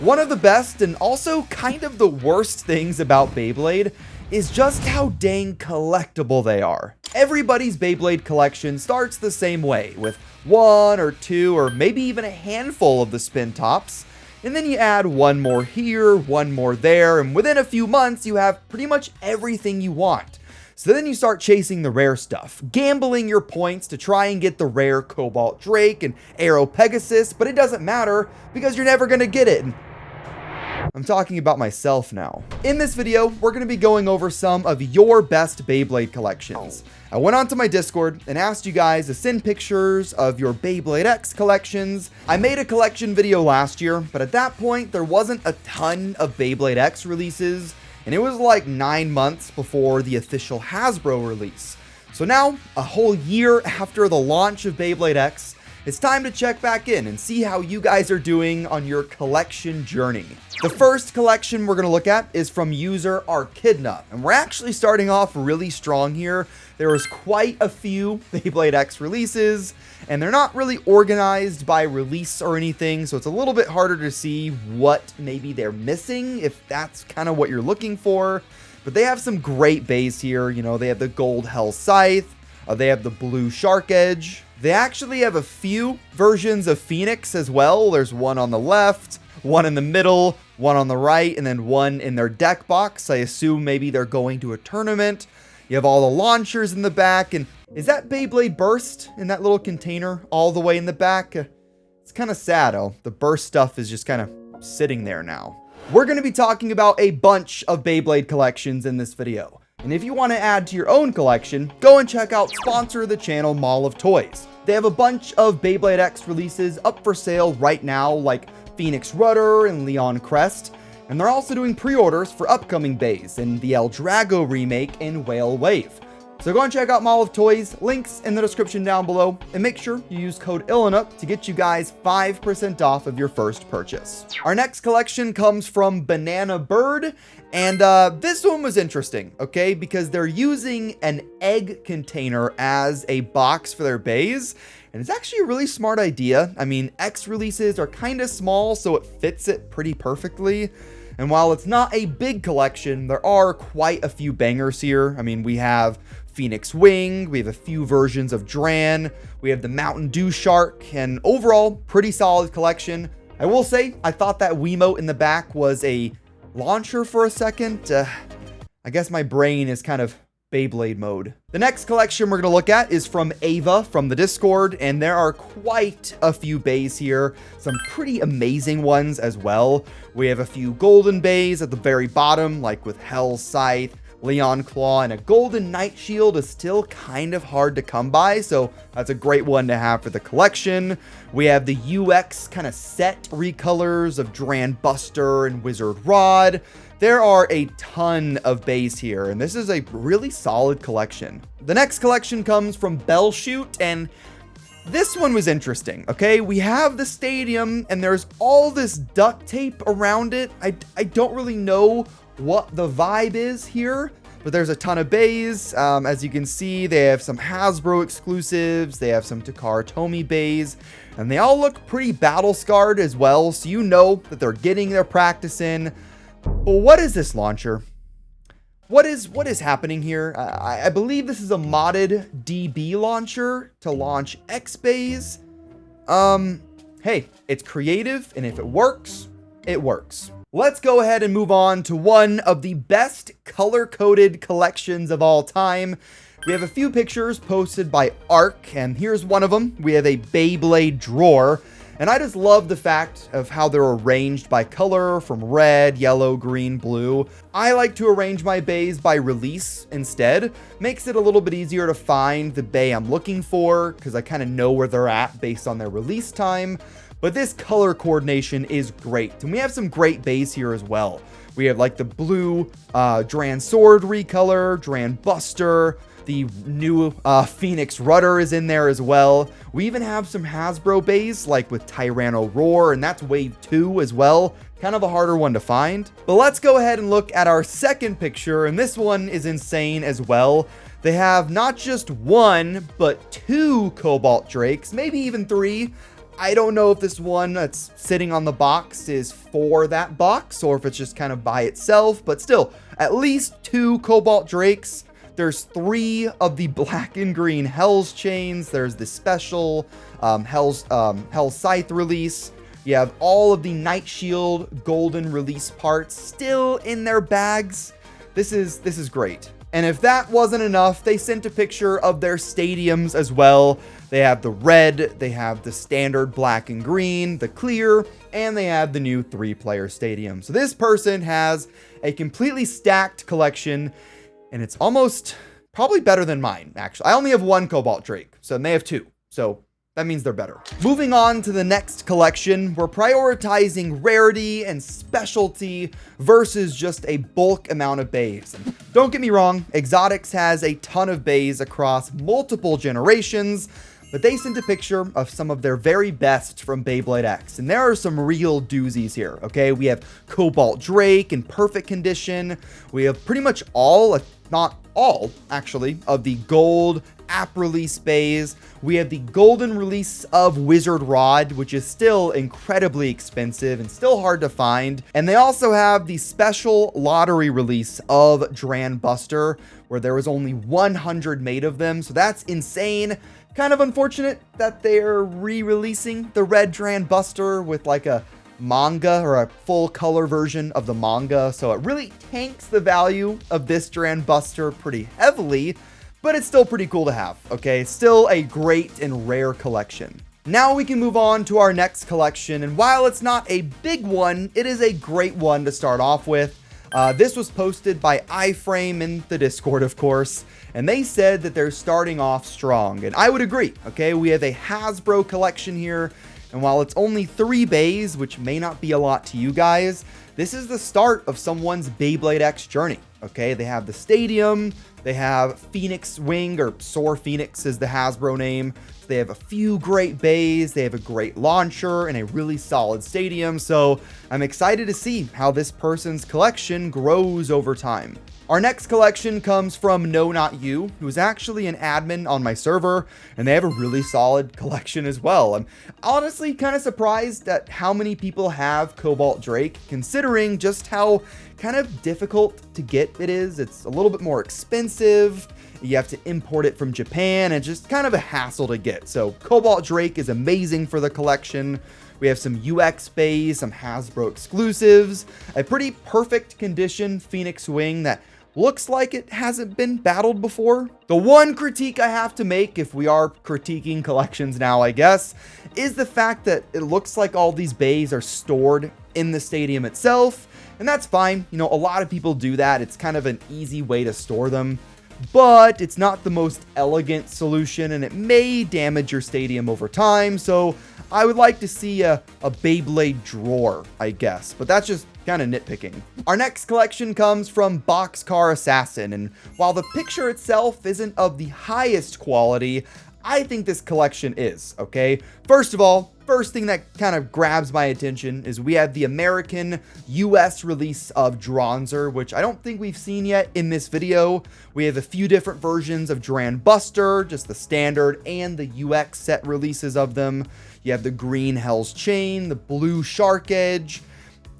One of the best and also kind of the worst things about Beyblade is just how dang collectible they are. Everybody's Beyblade collection starts the same way, with one or two or maybe even a handful of the spin tops, and then you add one more here, one more there, and within a few months you have pretty much everything you want. So then you start chasing the rare stuff, gambling your points to try and get the rare Cobalt Drake and Aero Pegasus, but it doesn't matter because you're never gonna get it. I'm talking about myself now. In this video, we're going to be going over some of your best Beyblade collections. I went onto my Discord and asked you guys to send pictures of your Beyblade X collections. I made a collection video last year, but at that point, there wasn't a ton of Beyblade X releases, and it was like 9 months before the official Hasbro release. So now, a whole year after the launch of Beyblade X, it's time to check back in and see how you guys are doing on your collection journey. The first collection we're going to look at is from user Archidna, and we're actually starting off really strong here. There was quite a few Beyblade X releases, and they're not really organized by release or anything, so it's a little bit harder to see what maybe they're missing, if that's kind of what you're looking for. But they have some great bays here. You know, they have the gold Hell Scythe, they have the blue Shark Edge. They actually have a few versions of Phoenix as well. There's one on the left, one in the middle, one on the right, and then one in their deck box. I assume maybe they're going to a tournament. You have all the launchers in the back, and is that Beyblade Burst in that little container all the way in the back? It's kind of sad. Oh, the Burst stuff is just kind of sitting there now. We're going to be talking about a bunch of Beyblade collections in this video. And if you want to add to your own collection, go and check out sponsor of the channel, Mall of Toys. They have a bunch of Beyblade X releases up for sale right now, like Phoenix Rudder and Leon Crest. And they're also doing pre-orders for upcoming bays in the El Drago remake and Whale Wave. So go and check out Mall of Toys, links in the description down below, and make sure you use code ilinnuc to get you guys 5% off of your first purchase. Our next collection comes from Banana Bird, and this one was interesting, okay, because they're using an egg container as a box for their bays, and it's actually a really smart idea. I mean, X releases are kind of small, so it fits it pretty perfectly. And while it's not a big collection, there are quite a few bangers here. I mean, we have Phoenix Wing, we have a few versions of Dran, we have the Mountain Dew Shark, and overall, pretty solid collection. I will say, I thought that Wiimote in the back was a launcher for a second. I guess my brain is kind of Beyblade mode. The next collection we're going to look at is from Ava from the Discord, and there are quite a few bays here, some pretty amazing ones as well. We have a few golden bays at the very bottom, like with Hell Scythe, Leon Claw, and a golden Night Shield is still kind of hard to come by, so that's a great one to have for the collection. We have the UX kind of set recolors of Dran Buster and Wizard Rod. There are a ton of bays here, and this is a really solid collection. The next collection comes from Bell Shoot, and this one was interesting, okay? We have the stadium, and there's all this duct tape around it. I don't really know what the vibe is here, but there's a ton of bays. As you can see, they have some Hasbro exclusives, they have some Takara Tomy bays, and they all look pretty battle scarred as well, so you know that they're getting their practice in. But what is this launcher? What is happening here? I believe this is a modded DB launcher to launch X bays. Hey, it's creative, and if it works, it works. Let's go ahead and move on to one of the best color-coded collections of all time. We have a few pictures posted by Arc, and here's one of them. We have a Beyblade drawer, and I just love the fact of how they're arranged by color, from red, yellow, green, blue. I like to arrange my bays by release instead. Makes it a little bit easier to find the bay I'm looking for, because I kind of know where they're at based on their release time. But this color coordination is great, and we have some great bays here as well. We have like the blue Dran Sword recolor, Dran Buster, the new Phoenix Rudder is in there as well. We even have some Hasbro bays like with Tyranno Roar, and that's Wave 2 as well. Kind of a harder one to find. But let's go ahead and look at our second picture, and this one is insane as well. They have not just one, but two Cobalt Drakes, maybe even three. I don't know if this one that's sitting on the box is for that box or if it's just kind of by itself, but still, at least 2 Cobalt Drakes. There's 3 of the black and green Hell's Chains. There's the special Hell's Scythe release. You have all of the Night Shield golden release parts still in their bags. This is great. And if that wasn't enough, they sent a picture of their stadiums as well. They have the red, they have the standard black and green, the clear, and they have the new 3-player stadium. So this person has a completely stacked collection, and it's almost probably better than mine, actually. I only have 1 Cobalt Drake, so they have 2. So that means they're better. Moving on to the next collection, we're prioritizing rarity and specialty versus just a bulk amount of bays. And don't get me wrong, Exotics has a ton of bays across multiple generations, but they sent a picture of some of their very best from Beyblade X. And there are some real doozies here, okay? We have Cobalt Drake in perfect condition. We have pretty much all, if not all, actually, of the gold app release bays. We have the golden release of Wizard Rod, which is still incredibly expensive and still hard to find. And they also have the special lottery release of Dran Buster, where there was only 100 made of them. So that's insane. Kind of unfortunate that they're re-releasing the red Dran Buster with like a manga or a full color version of the manga. So it really tanks the value of this Dran Buster pretty heavily, but it's still pretty cool to have, okay? Still a great and rare collection. Now we can move on to our next collection, and while it's not a big one, it is a great one to start off with. This was posted by iFrame in the Discord, of course, and they said that they're starting off strong, and I would agree, okay? We have a Hasbro collection here, and while it's only 3 bays, which may not be a lot to you guys, this is the start of someone's Beyblade X journey, okay? They have the stadium, they have Phoenix Wing, or Soar Phoenix is the Hasbro name. So they have a few great bays, they have a great launcher, and a really solid stadium. So I'm excited to see how this person's collection grows over time. Our next collection comes from No Not You, who's actually an admin on my server, and they have a really solid collection as well. I'm honestly kind of surprised at how many people have Cobalt Drake, considering just how kind of difficult to get it is. It's a little bit more expensive. You have to import it from Japan, and just kind of a hassle to get. So Cobalt Drake is amazing for the collection. We have some UX bays, some Hasbro exclusives, a pretty perfect condition Phoenix Wing that looks like it hasn't been battled before. The one critique I have to make, if we are critiquing collections now, I guess, is the fact that it looks like all these bays are stored in the stadium itself. And that's fine. You know, a lot of people do that. It's kind of an easy way to store them, but it's not the most elegant solution, and it may damage your stadium over time. So I would like to see a Beyblade drawer, I guess, but that's just kind of nitpicking. Our next collection comes from Boxcar Assassin, and while the picture itself isn't of the highest quality, I think this collection is, okay? First of all, first thing that kind of grabs my attention is we have the American US release of Dronzer, which I don't think we've seen yet in this video. We have a few different versions of Dran Buster, just the standard and the UX set releases of them. You have the green Hell's Chain, the blue Shark Edge.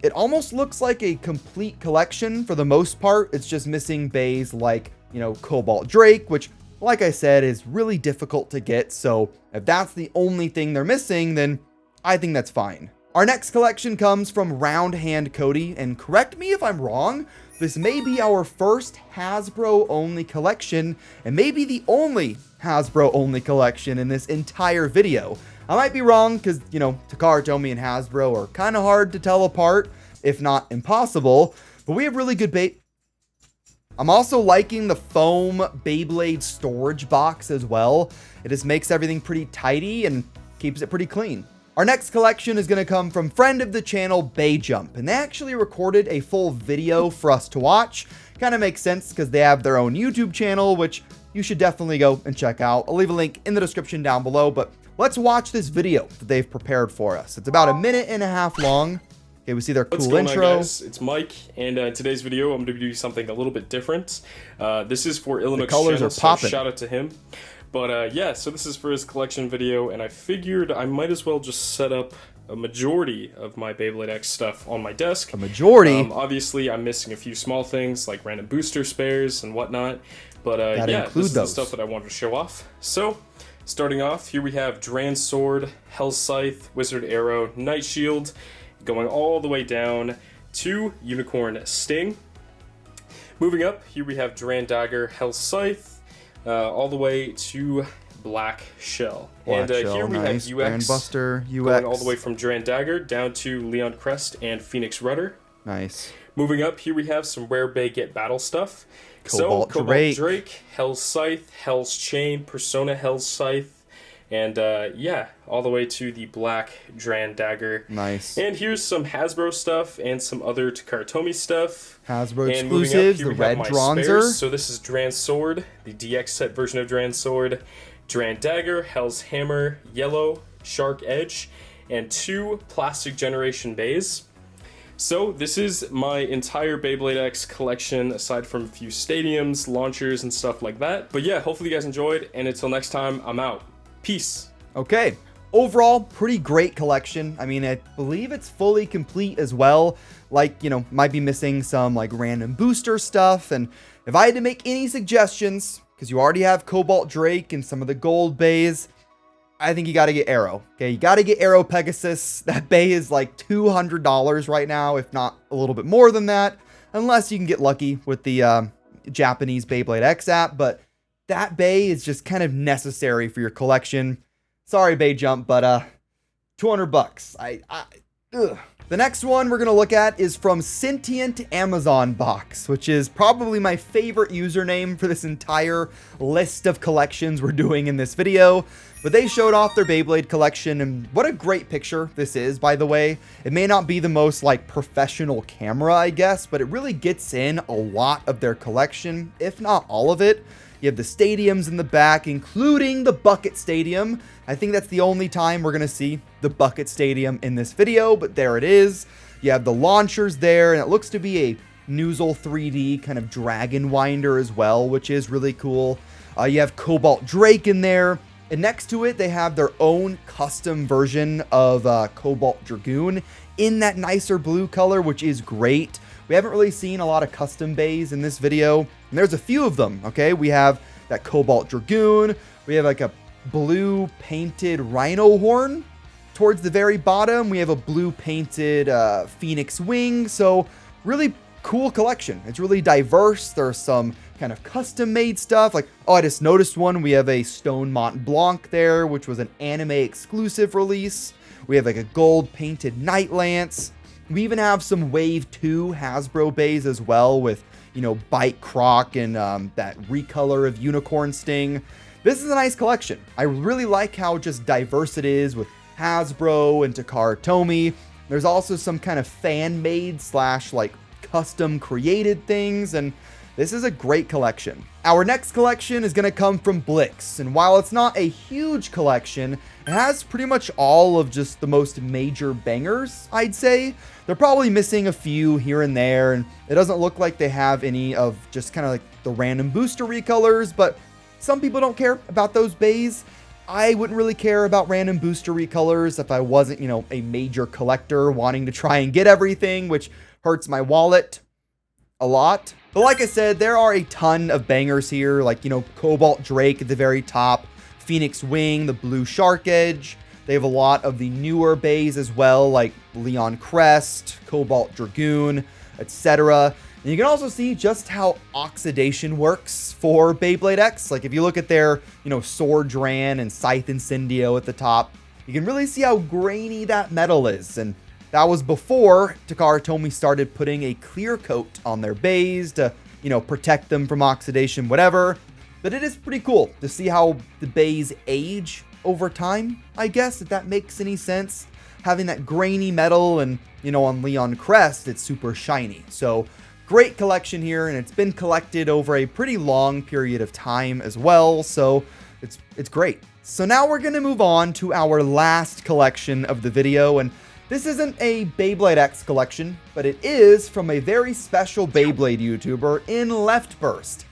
It almost looks like a complete collection for the most part. It's just missing bays like, you know, Cobalt Drake, which, like I said, is really difficult to get. So if that's the only thing they're missing, then I think that's fine. Our next collection comes from Round Hand Cody, and correct me if I'm wrong, this may be our first Hasbro-only collection, and maybe the only Hasbro-only collection in this entire video. I might be wrong, because, you know, Takara Tomy and Hasbro are kind of hard to tell apart, if not impossible, but we have really good bait. I'm also liking the foam Beyblade storage box as well. It just makes everything pretty tidy and keeps it pretty clean. Our next collection is going to come from friend of the channel, BeyJump, and they actually recorded a full video for us to watch. Kind of makes sense because they have their own YouTube channel, which you should definitely go and check out. I'll leave a link in the description down below, but let's watch this video that they've prepared for us. It's about 1.5 minutes long. Okay, we see their cool intro. What's going on, guys? It's Mike, and in today's video, I'm going to do something a little bit different. This is for ilinnuc's colors channel, are popping. so shout out to him. But yeah, so this is for his collection video, and I figured I might as well just set up a majority of my Beyblade X stuff on my desk. A majority? Obviously, I'm missing a few small things, like random booster spares and whatnot. But yeah, this is the stuff that I wanted to show off. So, starting off, here we have Dran Sword, Hell Scythe, Wizard Arrow, Night Shield, going all the way down to Unicorn Sting. Moving up, here we have Dran Dagger, Hell Scythe, all the way to Black Shell. Black Shell, here we nice. have UX, Buster, UX. Going all the way from Dran Dagger down to Leon Crest and Phoenix Rudder. Nice. Moving up, here we have some Rare Bay Get Battle stuff. Cobalt Drake, Hell's Scythe, Hell's Chain, Persona Hell's Scythe, and yeah, all the way to the Black Dran Dagger. Nice. And here's some Hasbro stuff and some other Takara Tomy stuff. Hasbro and exclusives, moving up, the Red Dronzer. Spares. So this is Dran Sword, the DX set version of Dran Sword, Dran Dagger, Hell's Hammer, Yellow, Shark Edge, and 2 Plastic Generation bays. So this is my entire Beyblade X collection, aside from a few stadiums, launchers, and stuff like that. But yeah, hopefully you guys enjoyed, and until next time, I'm out. Peace. Okay. Overall, pretty great collection. I mean, I believe it's fully complete as well. Like, you know, might be missing some like random booster stuff. And if I had to make any suggestions, because you already have Cobalt Drake and some of the gold bays, I think you got to get Arrow. Okay, you got to get Arrow Pegasus. That bay is like $200 right now, if not a little bit more than that, unless you can get lucky with the Japanese Beyblade X app. But that bay is just kind of necessary for your collection. Sorry, BeyJump, but $200. Ugh. The next one we're going to look at is from Sentient Amazon Box, which is probably my favorite username for this entire list of collections we're doing in this video. But they showed off their Beyblade collection, and what a great picture this is, by the way. It may not be the most like professional camera, I guess, but it really gets in a lot of their collection, if not all of it. You have the stadiums in the back, including the Bucket Stadium. I think that's the only time we're going to see the Bucket Stadium in this video, but there it is. You have the launchers there, and it looks to be a Noozle 3D kind of dragon winder as well, which is really cool. You have Cobalt Drake in there, and next to it, they have their own custom version of Cobalt Dragoon in that nicer blue color, which is great. We haven't really seen a lot of custom bays in this video, and there's a few of them, okay? We have that Cobalt Dragoon. We have like a blue painted rhino horn towards the very bottom. We have a blue painted Phoenix wing. So really cool collection. It's really diverse. There's some kind of custom made stuff. Like, oh, I just noticed one. We have a Stone Mont Blanc there, which was an anime exclusive release. We have like a gold painted Night Lance. We even have some Wave 2 Hasbro bays as well with, you know, Bite Croc and that recolor of Unicorn Sting. This is a nice collection. I really like how just diverse it is with Hasbro and Takara Tomy. There's also some kind of fan-made / like custom created things, and this is a great collection. Our next collection is going to come from Blix, and while it's not a huge collection, it has pretty much all of just the most major bangers, I'd say. They're probably missing a few here and there, and it doesn't look like they have any of just kind of like the random booster recolors, but some people don't care about those bays. I wouldn't really care about random booster recolors if I wasn't, you know, a major collector wanting to try and get everything, which hurts my wallet a lot. But like I said, there are a ton of bangers here, like, you know, Cobalt Drake at the very top, Phoenix Wing, the Blue Shark Edge. They have a lot of the newer bays as well, like Leon Crest, Cobalt Dragoon, etc. And you can also see just how oxidation works for Beyblade X. Like if you look at their, you know, Sword Dran and Scythe Incendio at the top, you can really see how grainy that metal is. And that was before Takara Tomy started putting a clear coat on their bays to, you know, protect them from oxidation, whatever. But it is pretty cool to see how the bays age over time, I guess, if that makes any sense. Having that grainy metal, and, you know, on Leon Crest, it's super shiny. So great collection here, and it's been collected over a pretty long period of time as well. So it's great. So now we're going to move on to our last collection of the video, and this isn't a Beyblade X collection, but it is from a very special Beyblade YouTuber in LeftBurst.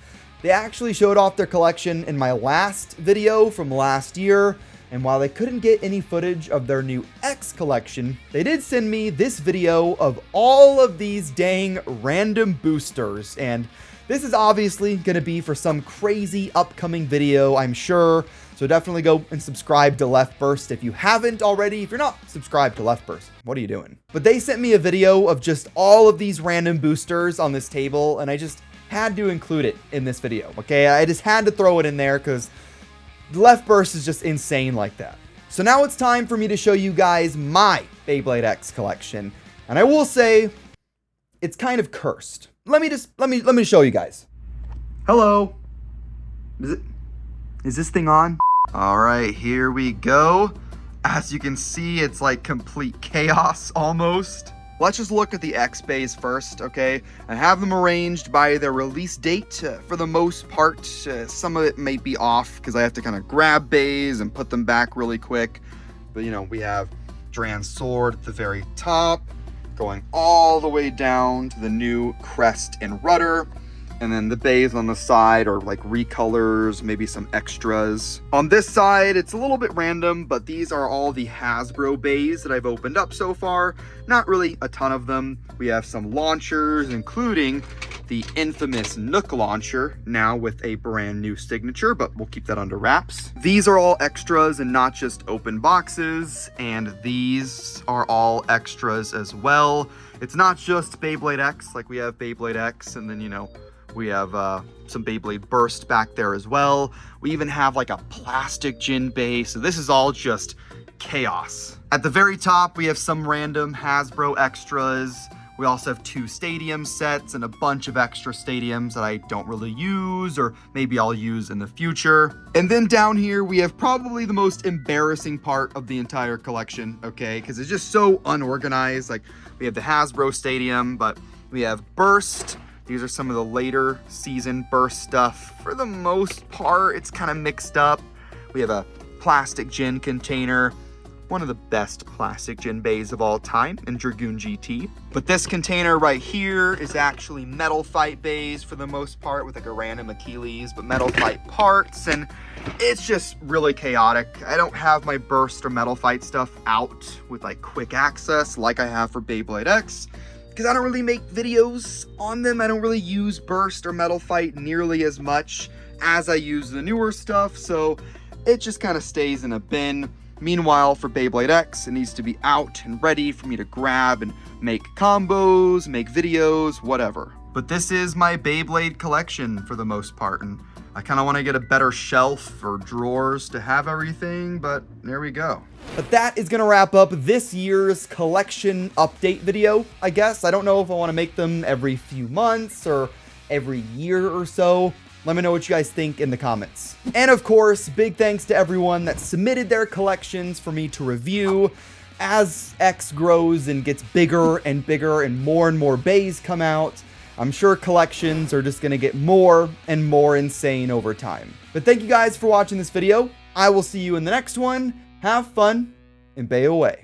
They actually showed off their collection in my last video from last year, and while they couldn't get any footage of their new X collection, they did send me this video of all of these dang random boosters, and this is obviously going to be for some crazy upcoming video, I'm sure. So definitely go and subscribe to LeftBurst if you haven't already. If you're not subscribed to LeftBurst, what are you doing? But they sent me a video of just all of these random boosters on this table, and I just had to include it in this video, okay? I just had to throw it in there because LeftBurst is just insane like that. So now it's time for me to show you guys my Beyblade X collection. And I will say, it's kind of cursed. Let me show you guys. Hello. Is this thing on? All right, here we go. As you can see, it's like complete chaos almost. Let's just look at the X bays first, okay? I have them arranged by their release date for the most part. Some of it may be off because I have to kind of grab bays and put them back really quick. But you know, we have Dran's sword at the very top, going all the way down to the new crest and rudder. And then the bays on the side are like recolors, maybe some extras. On this side, it's a little bit random, but these are all the Hasbro bays that I've opened up so far. Not really a ton of them. We have some launchers, including the infamous Nook launcher, now with a brand new signature, but we'll keep that under wraps. These are all extras and not just open boxes, and these are all extras as well. It's not just Beyblade X, like we have Beyblade X, and then, you know, we have some Beyblade Burst back there as well. We even have like a plastic Jin base. So this is all just chaos. At the very top, we have some random Hasbro extras. We also have 2 stadium sets and a bunch of extra stadiums that I don't really use, or maybe I'll use in the future. And then down here, we have probably the most embarrassing part of the entire collection, okay? Because it's just so unorganized. Like, we have the Hasbro stadium, but we have Burst. These are some of the later season Burst stuff. For the most part, it's kind of mixed up. We have a plastic Jin container, one of the best plastic Jin bays of all time in Dragoon GT. But this container right here is actually Metal Fight bays for the most part, with like a random Achilles, but Metal Fight parts, and it's just really chaotic. I don't have my Burst or Metal Fight stuff out with like quick access like I have for Beyblade X, because I don't really make videos on them. I don't really use Burst or Metal Fight nearly as much as I use the newer stuff, so it just kind of stays in a bin. Meanwhile, for Beyblade X, it needs to be out and ready for me to grab and make combos, make videos, whatever. But this is my Beyblade collection for the most part, and I kind of want to get a better shelf or drawers to have everything, but there we go. But that is going to wrap up this year's collection update video, I guess. I don't know if I want to make them every few months or every year or so. Let me know what you guys think in the comments. And of course, big thanks to everyone that submitted their collections for me to review. As X grows and gets bigger and bigger and more bays come out, I'm sure collections are just going to get more and more insane over time. But thank you guys for watching this video. I will see you in the next one. Have fun and bay away.